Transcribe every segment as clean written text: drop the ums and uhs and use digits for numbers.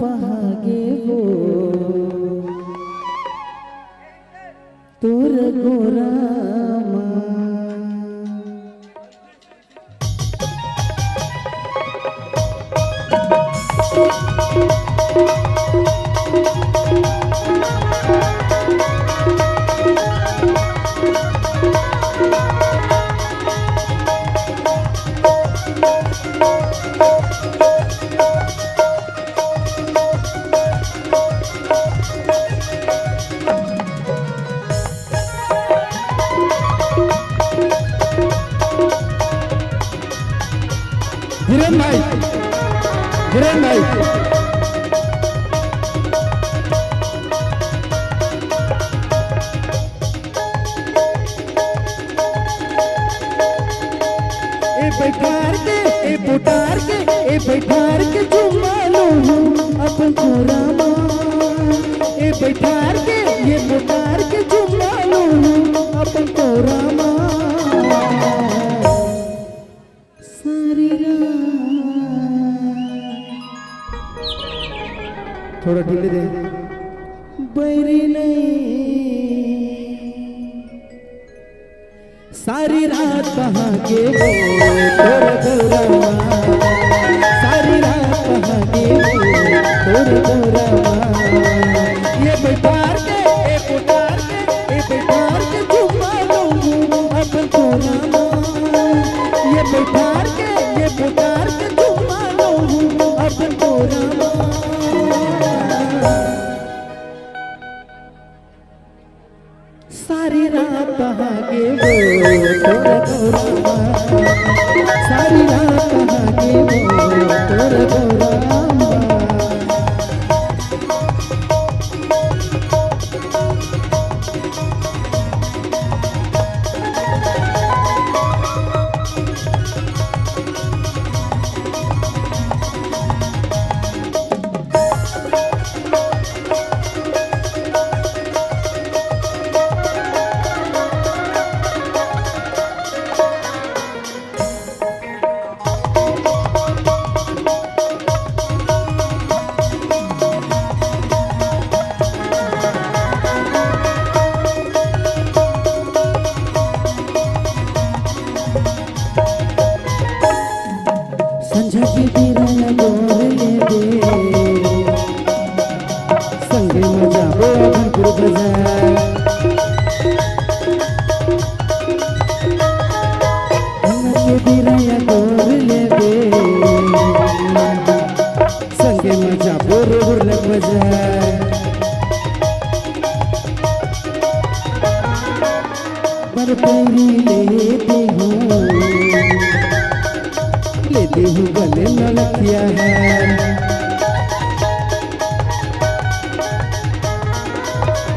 पहागे वो तोर गोरामा धीरेन भाई, धीरेन भाई, ए बैठार के ए पुटार के ए बैठार के चुम्मा लूं अपन कोरामा ए बैठार के ये पुटार के चुम्मा लूं अपन कोरामा सारी थोड़ा ढीले दे। बैरी नहीं सारी रात कहाँ के वो तोर गौरामा सारी रात कहाँ के वो तोर गौरामा ये बैठार के ए पुटार के ए बैठार के चुम्मा लूं अपन कोरामा ये बैठार के ये पुटार के चुम्मा लूं अपन कोरामा सारी रात कहागे वो तोर गौरामा सारी रात कहागे वो तोर गौरामा संझा की बिरन गोर ले दे संगे मजा वो भरपूर बजा संझा की बिरन गोर ले दे संगे मजा बोर बोर लग बजा पर पैरी लेते हूँ लेते हूँ गले न रखिया है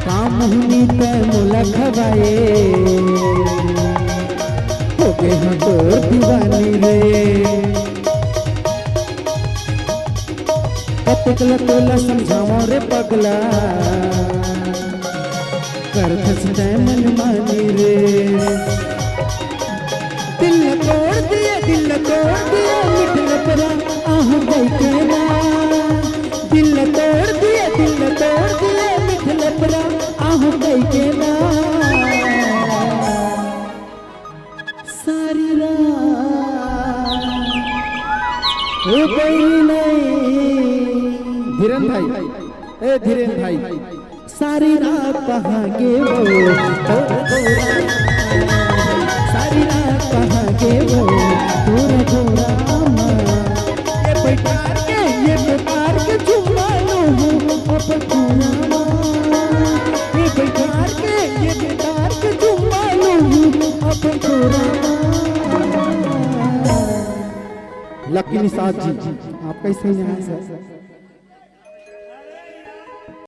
काम हुनी पे मुला खवाए हो गए हम तोर दीवानी रे कतकला तोला समझाओ रे पगला कर फंसता मन मानी रे दिल तोड़ दिया मिठ लपरा आह गई के ना दिल तोड़ दिया मिठ लपरा आह गई के ना सारी रात हो गई नहीं धीरेन भाई, ए धीरेन भाई, सारी रात कहाँ के वो तोर गौरामा सारी रात कहाँ के वो तोर गौरामा ये बैठार के चुम्मा लूं अपन कोरामा ये बैठार के चुम्मा लूं अपन कोरामा। लकी निषाद जी, आप कैसे हैं सर?